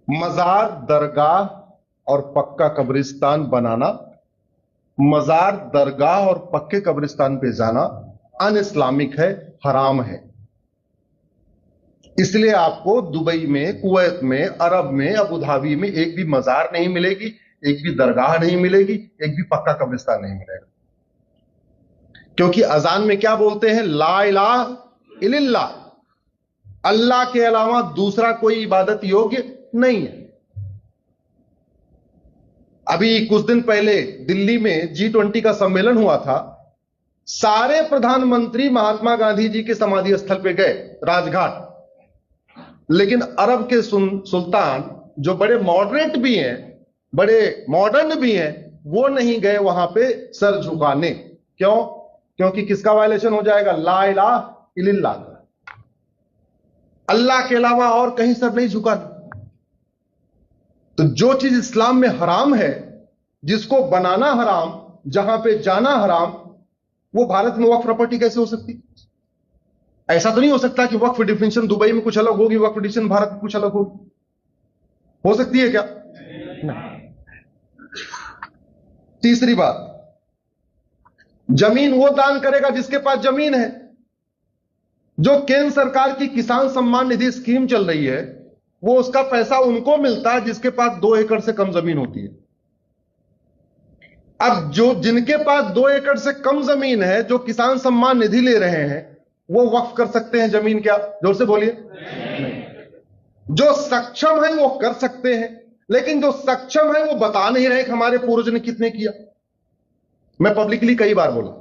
मजार, दरगाह और पक्का कब्रिस्तान बनाना, मजार, दरगाह और पक्के कब्रिस्तान पे जाना अन इस्लामिक है, हराम है। इसलिए आपको दुबई में, कुवैत में, अरब में, अबू धाबी में एक भी मजार नहीं मिलेगी, एक भी दरगाह नहीं मिलेगी, एक भी पक्का कब्रिस्तान नहीं मिलेगा। क्योंकि अजान में क्या बोलते हैं? ला इलाहा इल्लल्लाह, अल्लाह के अलावा दूसरा कोई इबादत योग्य नहीं है। अभी कुछ दिन पहले दिल्ली में G20 का सम्मेलन हुआ था। सारे प्रधानमंत्री महात्मा गांधी जी के समाधि स्थल पे गए, राजघाट, लेकिन अरब के सुल्तान जो बड़े मॉडरेट भी हैं, बड़े मॉडर्न भी हैं, वो नहीं गए वहां पे सर झुकाने। क्यों? क्योंकि किसका वायलेशन हो जाएगा? ला इलाहा इल्लल्लाह, अल्लाह के अलावा और कहीं सर नहीं झुकाना। तो जो चीज इस्लाम में हराम है, जिसको बनाना हराम, जहां पे जाना हराम, वो भारत में वक्फ प्रॉपर्टी कैसे हो सकती? ऐसा तो नहीं हो सकता कि वक्फ डिफिनेशन दुबई में कुछ अलग होगी, वक्फ डिफिनेशन भारत में कुछ अलग होगी। हो सकती है क्या? नहीं। तीसरी बात, जमीन वो दान करेगा जिसके पास जमीन है। जो केंद्र सरकार की किसान सम्मान निधि स्कीम चल रही है, वो उसका पैसा उनको मिलता है जिसके पास 2 एकड़ से कम जमीन होती है। अब जो जिनके पास 2 एकड़ से कम जमीन है, जो किसान सम्मान निधि ले रहे हैं, वो वक्फ कर सकते हैं जमीन? क्या? जोर से बोलिए। नहीं। जो सक्षम है वो कर सकते हैं, लेकिन जो सक्षम है वो बता नहीं रहे कि हमारे पूर्वज ने कितने किया। मैं पब्लिकली कई बार बोला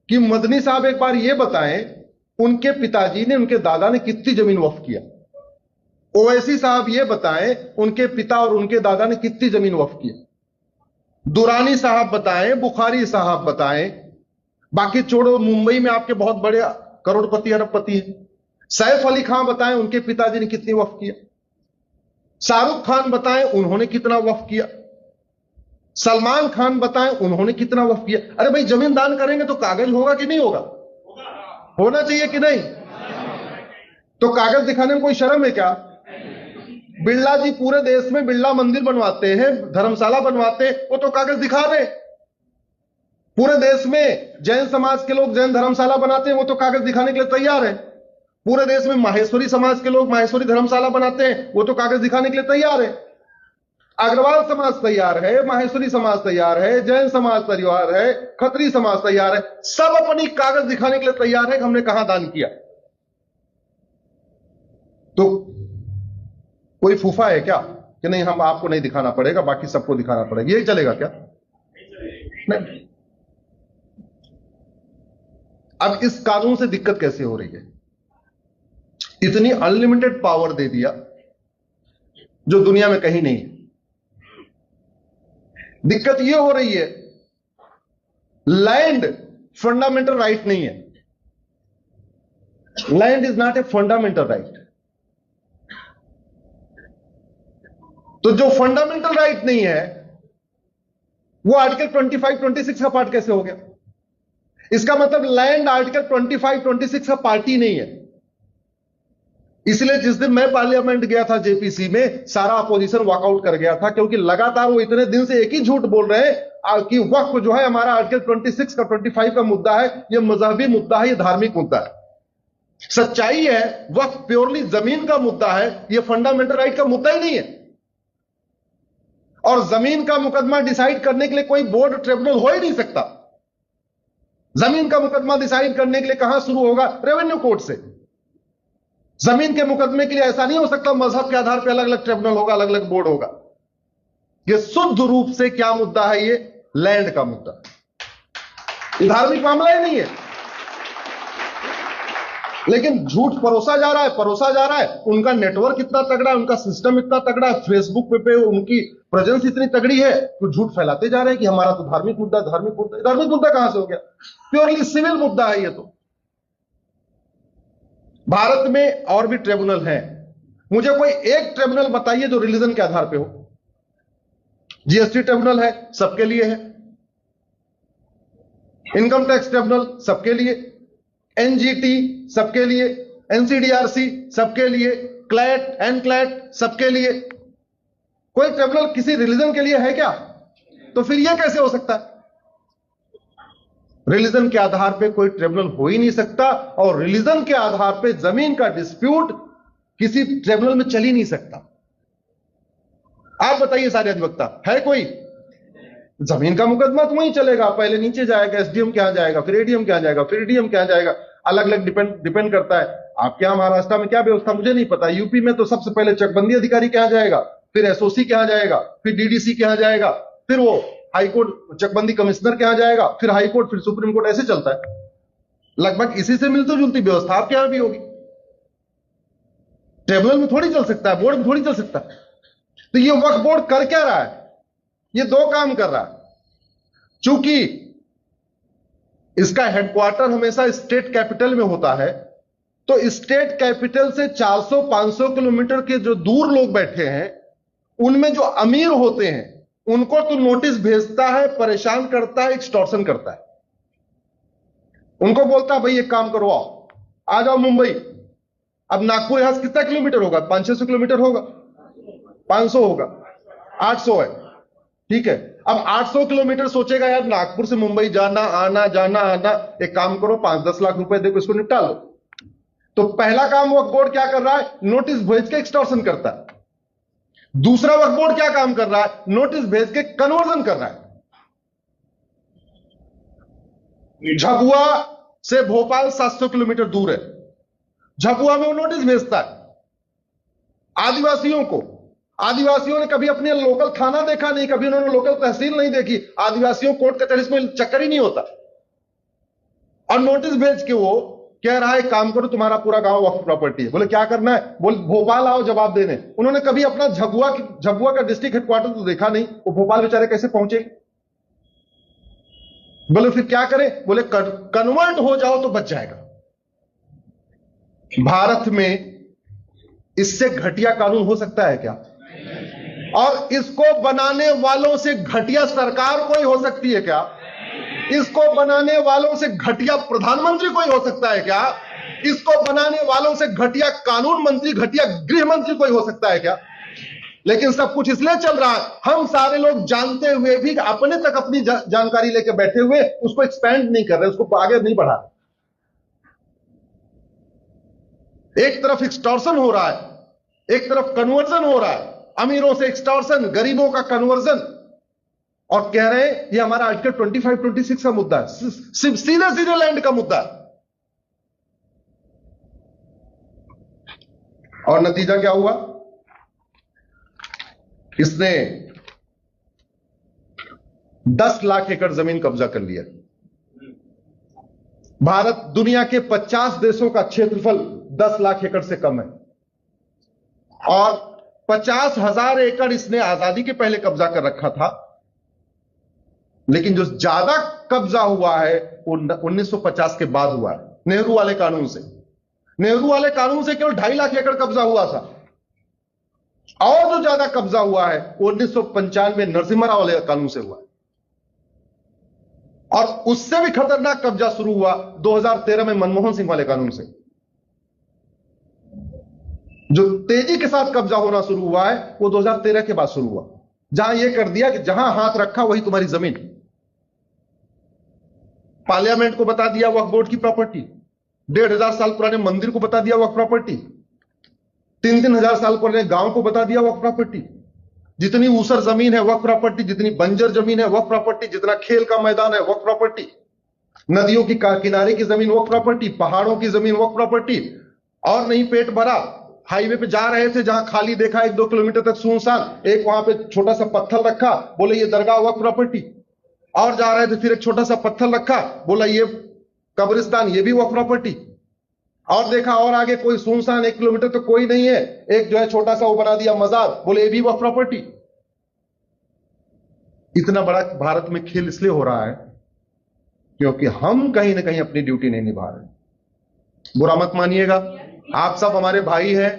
कि मदनी साहब एक बार ये बताएं उनके पिताजी ने, उनके दादा ने कितनी जमीन वक्फ किया। ओवैसी साहब ये बताएं उनके पिता और उनके दादा ने कितनी जमीन वक्फ किया। दुरानी साहब बताएं, बुखारी साहब बताएं, बाकी छोड़ो, मुंबई में आपके बहुत बड़े करोड़पति अरबपति हैं। सैफ अली खान बताएं उनके पिताजी ने कितनी वक्फ किया। शाहरुख खान बताएं उन्होंने कितना वक्फ किया। सलमान खान बताएं उन्होंने कितना वक्फ किया। अरे भाई, जमीन दान करेंगे तो कागज होगा कि नहीं होगा? होना चाहिए कि नहीं? तो कागज दिखाने में कोई शर्म है क्या? बिरला जी पूरे देश में बिरला मंदिर बनवाते हैं, धर्मशाला बनवाते हैं, वो तो कागज दिखा रहे। पूरे देश में जैन समाज के लोग जैन धर्मशाला बनाते हैं, वो तो कागज दिखाने के लिए तैयार है। पूरे देश में माहेश्वरी समाज के लोग माहेश्वरी धर्मशाला बनाते हैं, वो तो कागज दिखाने के लिए तैयार है। अग्रवाल समाज तैयार है, माहेश्वरी समाज तैयार है, जैन समाज तैयार है, खत्री समाज तैयार है, सब अपनी कागज दिखाने के लिए तैयार है कि हमने कहां दान किया। तो कोई फूफा है क्या कि नहीं हम आपको नहीं दिखाना पड़ेगा, बाकी सबको दिखाना पड़ेगा? यही चलेगा क्या? नहीं। अब इस कानून से दिक्कत कैसे हो रही है? इतनी अनलिमिटेड पावर दे दिया जो दुनिया में कहीं नहीं है। दिक्कत यह हो रही है, लैंड फंडामेंटल राइट नहीं है। Land is not a fundamental right. तो जो फंडामेंटल राइट नहीं है, वो आर्टिकल 25, 26 का पार्ट कैसे हो गया? इसका मतलब लैंड आर्टिकल 25, 26 का पार्ट ही नहीं है। इसलिए जिस दिन मैं पार्लियामेंट गया था जेपीसी में, सारा अपोजिशन वॉकआउट कर गया था, क्योंकि लगातार वो इतने दिन से एक ही झूठ बोल रहे हैं कि वक्फ जो है हमारा आर्टिकल 26 का 25 का मुद्दा है, ये मजहबी मुद्दा है, ये धार्मिक मुद्दा है। सच्चाई है, वक्फ प्योरली जमीन का मुद्दा है, ये फंडामेंटल राइट का मुद्दा ही नहीं है। और जमीन का मुकदमा डिसाइड करने के लिए कोई बोर्ड ट्रिब्यूनल हो ही नहीं सकता। जमीन का मुकदमा डिसाइड करने के लिए कहां शुरू होगा? रेवेन्यू कोर्ट से। जमीन के मुकदमे के लिए ऐसा नहीं हो सकता मजहब के आधार पर अलग अलग ट्रिब्यूनल होगा, अलग अलग बोर्ड होगा। यह शुद्ध रूप से क्या मुद्दा है? ये लैंड का मुद्दा, ये धार्मिक मामला ही नहीं है। लेकिन झूठ परोसा जा रहा है, परोसा जा रहा है। उनका नेटवर्क इतना तगड़ा है, उनका सिस्टम इतना तगड़ा है, फेसबुक पे उनकी प्रेजेंस इतनी तगड़ी है, तो झूठ फैलाते जा रहे हैं कि हमारा तो धार्मिक मुद्दा, धार्मिक मुद्दा। धार्मिक मुद्दा कहां से हो गया? प्योरली सिविल मुद्दा है ये तो। भारत में और भी ट्रिब्यूनल हैं, मुझे कोई एक ट्रिब्यूनल बताइए जो रिलीजन के आधार पे हो। जीएसटी ट्रिब्यूनल है, सबके लिए है। इनकम टैक्स ट्रिब्यूनल सबके लिए, एनजीटी सबके लिए, एनसीडीआरसी सबके लिए, क्लैट, एनक्लैट सबके लिए। कोई ट्रिब्यूनल किसी रिलीजन के लिए है क्या? तो फिर यह कैसे हो सकता है? रिलीजन के आधार पे कोई ट्रिब्यूनल हो ही नहीं सकता, और रिलीजन के आधार पे जमीन का डिस्प्यूट किसी ट्रिब्यूनल में चल ही नहीं सकता। आप बताइए सारे अधिवक्ता, है कोई? जमीन का मुकदमा तो वहीं चलेगा, पहले नीचे जाएगा, एसडीएम के यहां जाएगा, फिर एडीएम के यहां जाएगा, फिर डीएम के यहां जाएगा, अलग अलग डिपेंड करता है। आपके यहां महाराष्ट्र में क्या व्यवस्था मुझे नहीं पता, यूपी में तो सबसे पहले चकबंदी अधिकारी के यहां जाएगा, फिर एसओसी के यहां जाएगा, फिर डीडीसी के यहां जाएगा, फिर वो हाईकोर्ट चकबंदी कमिश्नर के यहां जाएगा, फिर हाईकोर्ट, फिर सुप्रीम कोर्ट, ऐसे चलता है। लगभग इसी से मिलती जुलती व्यवस्था आपके यहां भी होगी। ट्रिब्यूनल में थोड़ी चल सकता है, बोर्ड में थोड़ी चल सकता है। तो ये वक्फ बोर्ड कर क्या रहा है? ये दो काम कर रहा है। चूंकि इसका हेडक्वार्टर हमेशा स्टेट कैपिटल में होता है, तो स्टेट कैपिटल से 400-500 किलोमीटर के जो दूर लोग बैठे हैं, उनमें जो अमीर होते हैं, उनको तो नोटिस भेजता है, परेशान करता है, एक्सटॉर्शन करता है। उनको बोलता है भाई एक काम करो, आओ, आ जाओ मुंबई। अब नागपुर यहां से कितना किलोमीटर होगा? 500-600 किलोमीटर होगा, 500 होगा, 800 है, ठीक है। अब 800 किलोमीटर सोचेगा यार नागपुर से मुंबई जाना आना जाना आना, एक काम करो 5-10 लाख रुपए देखो, इसको निपटा लो। तो पहला काम वक्फ बोर्ड क्या कर रहा है? नोटिस भेज के एक्सटॉर्शन करता है। दूसरा वक्फ बोर्ड क्या काम कर रहा है? नोटिस भेज के कन्वर्जन कर रहा है। झाबुआ से भोपाल 700 किलोमीटर दूर है, झाबुआ में वो नोटिस भेजता है आदिवासियों को। आदिवासियों ने कभी अपने लोकल थाना देखा नहीं, कभी उन्होंने लोकल तहसील नहीं देखी, आदिवासियों कोर्ट कचहरी में चक्कर ही नहीं होता, और नोटिस भेज के वो कह रहा है काम करो, तुम्हारा पूरा गांव वक्फ प्रॉपर्टी है। बोले क्या करना है? बोले भोपाल आओ जवाब देने। उन्होंने कभी अपना झाबुआ का डिस्ट्रिक्ट हेडक्वार्टर तो देखा नहीं, वो भोपाल बेचारे कैसे पहुंचे? बोले फिर क्या करें? बोले कन्वर्ट हो जाओ तो बच जाएगा। भारत में इससे घटिया कानून हो सकता है क्या? और इसको बनाने वालों से घटिया सरकार कोई हो सकती है क्या? इसको बनाने वालों से घटिया प्रधानमंत्री कोई हो सकता है क्या? इसको बनाने वालों से घटिया कानून मंत्री, घटिया गृह मंत्री कोई हो सकता है क्या? लेकिन सब कुछ इसलिए चल रहा है, हम सारे लोग जानते हुए भी अपने तक अपनी जानकारी लेकर बैठे हुए, उसको एक्सपेंड नहीं कर रहे, उसको आगे नहीं बढ़ा रहे। एक तरफ एक्सटॉर्शन हो रहा है, एक तरफ कन्वर्जन हो रहा है, अमीरों से एक्सटॉर्शन, गरीबों का कन्वर्जन, और कह रहे हैं ये हमारा आर्टिकल 25-26 का मुद्दा है, सीधे सीधे लैंड का मुद्दा है। और नतीजा क्या हुआ? इसने 10 लाख एकड़ जमीन कब्जा कर लिया। भारत दुनिया के 50 देशों का क्षेत्रफल 10 लाख एकड़ से कम है, और 50,000 एकड़ इसने आजादी के पहले कब्जा कर रखा था। लेकिन जो ज्यादा कब्जा हुआ है वो 1950 के बाद हुआ है, नेहरू वाले कानून से। नेहरू वाले कानून से केवल 2.5 लाख एकड़ कब्जा हुआ था, और जो ज्यादा कब्जा हुआ है वो 1995 नरसिम्हा राव वाले कानून से हुआ है। और उससे भी खतरनाक कब्जा शुरू हुआ 2013 में मनमोहन सिंह वाले कानून से। जो तेजी के साथ कब्जा होना शुरू हुआ है वो 2013 के बाद शुरू हुआ, जहां यह कर दिया कि जहां हाथ रखा वही तुम्हारी जमीन। पार्लियामेंट को बता दिया वक्फ बोर्ड की प्रॉपर्टी, 1,500 साल पुराने मंदिर को बता दिया वक्फ प्रॉपर्टी, 3-3 हजार साल पुराने गांव को बता दिया वक्फ प्रॉपर्टी। जितनी ऊसर जमीन है वक्फ प्रॉपर्टी, जितनी बंजर जमीन है वक्फ प्रॉपर्टी, जितना खेल का मैदान है वक्फ प्रॉपर्टी, नदियों की किनारे की जमीन वक्फ प्रॉपर्टी, पहाड़ों की जमीन वक्फ प्रॉपर्टी। और नहीं पेट भरा, हाईवे पे जा रहे थे, जहां खाली देखा 1-2 किलोमीटर तक सुनसान, एक वहां पे छोटा सा पत्थर रखा, बोले ये दरगाह वक्फ प्रॉपर्टी। और जा रहे थे, फिर एक छोटा सा पत्थर रखा, बोला ये कब्रिस्तान, ये भी वक्फ प्रॉपर्टी। और देखा और आगे कोई सुनसान 1 किलोमीटर तो कोई नहीं है, एक जो है छोटा सा वो बना दिया मजार, बोले ये भी वक्फ प्रॉपर्टी। इतना बड़ा भारत में खेल इसलिए हो रहा है क्योंकि हम कहीं ना कहीं अपनी ड्यूटी नहीं निभा रहे। बुरा मत मानिएगा, आप सब हमारे भाई हैं,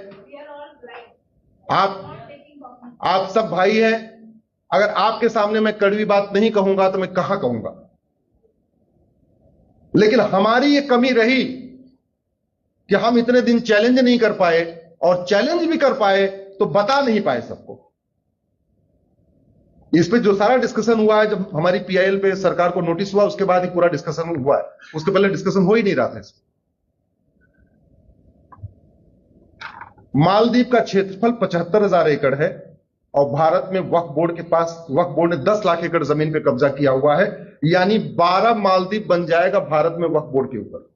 आप सब भाई हैं। अगर आपके सामने मैं कड़वी बात नहीं कहूंगा तो मैं कहां कहूंगा। लेकिन हमारी ये कमी रही कि हम इतने दिन चैलेंज नहीं कर पाए, और चैलेंज भी कर पाए तो बता नहीं पाए सबको। इस पे जो सारा डिस्कशन हुआ है, जब हमारी पीआईएल पे सरकार को नोटिस हुआ उसके बाद ही पूरा डिस्कशन हुआ है, उसके पहले डिस्कशन हो ही नहीं रहा था। मालदीव का क्षेत्रफल 75,000 एकड़ है और भारत में वक्फ बोर्ड के पास, वक्फ बोर्ड ने 10 लाख एकड़ जमीन पे कब्जा किया हुआ है, यानी 12 मालदीव बन जाएगा भारत में वक्फ बोर्ड के ऊपर।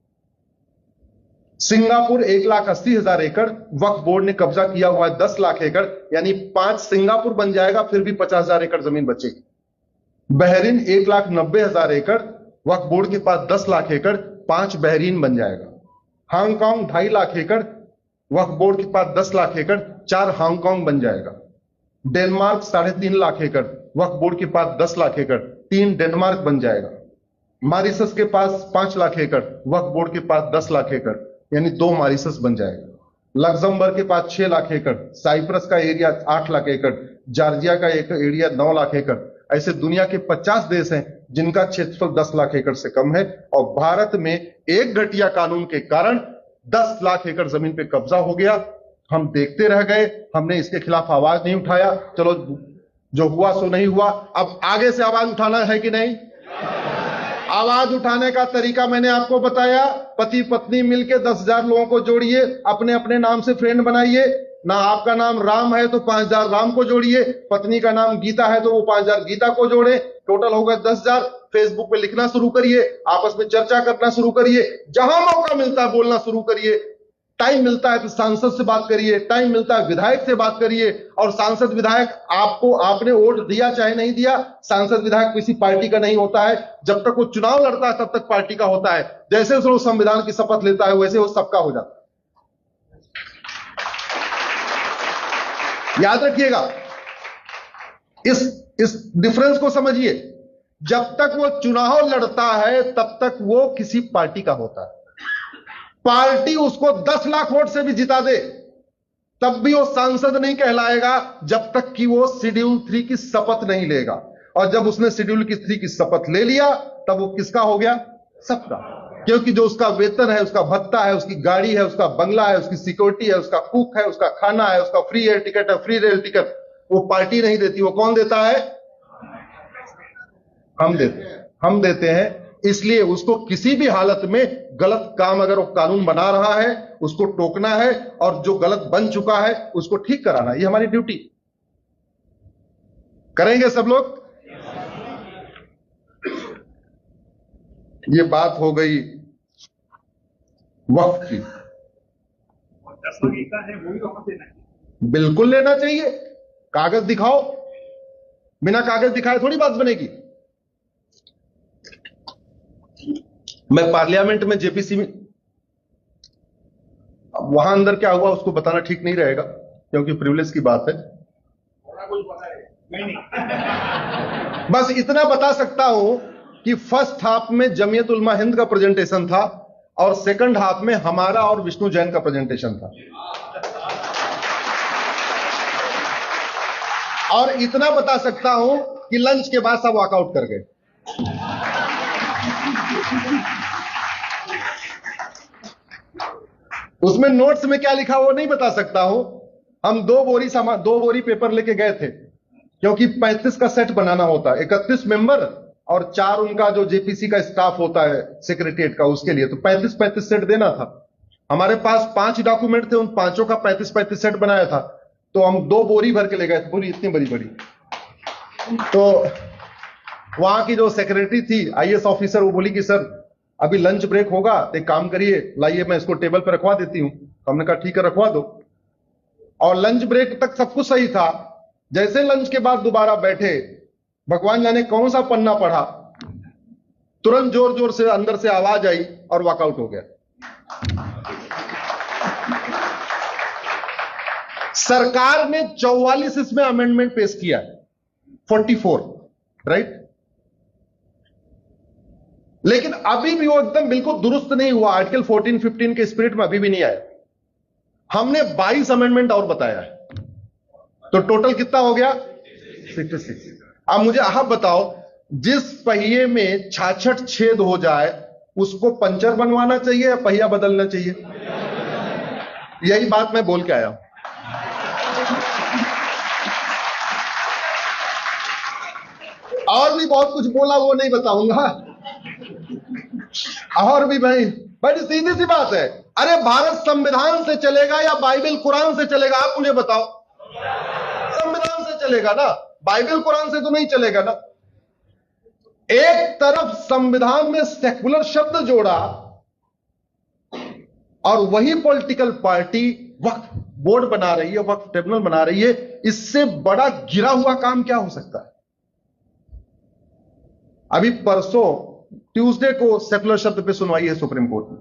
सिंगापुर 1,80,000 एकड़, वक्फ बोर्ड ने कब्जा किया हुआ है 10 लाख एकड़, यानी 5 सिंगापुर बन जाएगा, फिर भी 50,000 एकड़ जमीन बचेगी। बहरीन 1,90,000 एकड़, वक्फ बोर्ड के पास 10 लाख एकड़, 5 बहरीन बन जाएगा। हांगकांग 2.5 लाख एकड़, वक्फ बोर्ड के पास 10 लाख एकड़, 4 हांगकांग बन जाएगा। डेनमार्क 3.5 लाख एकड़, वक्फ बोर्ड के पास 10 लाख एकड़, 3 डेनमार्क बन जाएगा। मॉरिशस के पास 5 लाख एकड़, वक्फ बोर्ड के पास 10 लाख एकड़, यानी 2 मॉरिशस बन जाएगा। लग्जमबर्ग के पास 6 लाख एकड़, साइप्रस का एरिया 8 लाख एकड़, जॉर्जिया का एक एरिया 9 लाख एकड़। ऐसे दुनिया के 50 देश हैं जिनका क्षेत्रफल 10 लाख एकड़ से कम है, और भारत में एक घटिया कानून के कारण 10 लाख एकड़ जमीन पे कब्जा हो गया। हम देखते रह गए, हमने इसके खिलाफ आवाज नहीं उठाया। चलो, जो हुआ सो नहीं हुआ, अब आगे से आवाज उठाना है कि नहीं? आवाज उठाने का तरीका मैंने आपको बताया। पति पत्नी मिलकर 10,000 लोगों को जोड़िए, अपने अपने नाम से फ्रेंड बनाइए। ना आपका नाम राम है तो 5,000 राम को जोड़िए, पत्नी का नाम गीता है तो वो 5,000 गीता को जोड़े, टोटल होगा 10,000। फेसबुक पे लिखना शुरू करिए, आपस में चर्चा करना शुरू करिए, जहां मौका मिलता है बोलना शुरू करिए। टाइम मिलता है तो सांसद से बात करिए, टाइम मिलता है विधायक से बात करिए। और सांसद विधायक, आपको, आपने वोट दिया चाहे नहीं दिया, सांसद विधायक किसी पार्टी का नहीं होता है। जब तक वो चुनाव लड़ता है तब तक पार्टी का होता है। जैसे वो संविधान की शपथ लेता है वैसे वो सबका हो जाता है। याद रखिएगा, इस डिफरेंस को समझिए। जब तक वो चुनाव लड़ता है तब तक वो किसी पार्टी का होता है। पार्टी उसको 10 लाख वोट से भी जिता दे तब भी वो सांसद नहीं कहलाएगा जब तक कि वो शेड्यूल 3 की शपथ नहीं लेगा। और जब उसने शेड्यूल 3 की शपथ ले लिया तब वो किसका हो गया? सबका। क्योंकि जो उसका वेतन है, उसका भत्ता है, उसकी गाड़ी है, उसका बंगला है, उसकी सिक्योरिटी है, उसका कुक है, उसका खाना है, उसका फ्री एयर टिकट है, फ्री रेल टिकट, वो पार्टी नहीं देती। वो कौन देता है? हम देते हैं। इसलिए उसको किसी भी हालत में गलत काम, अगर वो कानून बना रहा है उसको टोकना है, और जो गलत बन चुका है उसको ठीक कराना। ये हमारी ड्यूटी। करेंगे सब लोग? ये बात हो गई वक्फ की। बिल्कुल लेना चाहिए। कागज दिखाओ, बिना कागज दिखाए थोड़ी बात बनेगी। मैं पार्लियामेंट में जेपीसी में, वहां अंदर क्या हुआ उसको बताना ठीक नहीं रहेगा क्योंकि प्रिविलेज की बात है। बस इतना बता सकता हूं कि फर्स्ट हाफ में जमीयत उलमा हिंद का प्रेजेंटेशन था और सेकंड हाफ में हमारा और विष्णु जैन का प्रेजेंटेशन था। और इतना बता सकता हूं कि लंच के बाद सब वॉकआउट कर गए। उसमें नोट्स में क्या लिखा वो नहीं बता सकता हूं। हम 2 बोरी पेपर लेके गए थे क्योंकि 35 का सेट बनाना होता है, 31 मेंबर और 4 उनका जो जेपीसी का स्टाफ होता है सेक्रेटरीट का, उसके लिए तो 35 सेट देना था। हमारे पास 5 डॉक्यूमेंट थे, उन 5 का 35 सेट बनाया था। तो हम 2 बोरी भर के ले गए थे, बोरी इतनी बड़ी बड़ी। तो वहां की जो सेक्रेटरी थी, आईएएस ऑफिसर, वो बोली कि सर अभी लंच ब्रेक होगा तो एक काम करिए, लाइए मैं इसको टेबल पर रखवा देती हूं। हमने कहा ठीक है रखवा दो। और लंच ब्रेक तक सब कुछ सही था। जैसे लंच के बाद दोबारा बैठे, भगवान जाने कौन सा पन्ना पढ़ा, तुरंत जोर जोर से अंदर से आवाज आई और वॉकआउट हो गया। सरकार ने 44 इसमें अमेंडमेंट पेश किया है, 44, राइट। लेकिन अभी भी वो एकदम बिल्कुल दुरुस्त नहीं हुआ। आर्टिकल 14-15 के स्पिरिट में अभी भी नहीं आया। हमने 22 अमेंडमेंट और बताया है, तो टोटल कितना हो गया? 66। अब मुझे आप बताओ, जिस पहिए में 66 छेद हो जाए उसको पंचर बनवाना चाहिए या पहिया बदलना चाहिए? यही बात मैं बोल के आया हूं। और भी बहुत कुछ बोला, वो नहीं बताऊंगा। और भी भाई, बड़ी सीधी सी बात है। अरे भारत संविधान से चलेगा या बाइबल कुरान से चलेगा, आप मुझे बताओ। संविधान से चलेगा ना, बाइबल कुरान से तो नहीं चलेगा ना। एक तरफ संविधान में सेकुलर शब्द जोड़ा और वही पॉलिटिकल पार्टी वक्फ बोर्ड बना रही है, वक्फ ट्रिब्यूनल बना रही है। इससे बड़ा गिरा हुआ काम क्या हो सकता है? अभी परसों ट्यूसडे को सेकुलर शब्द पे सुनवाई है सुप्रीम कोर्ट में।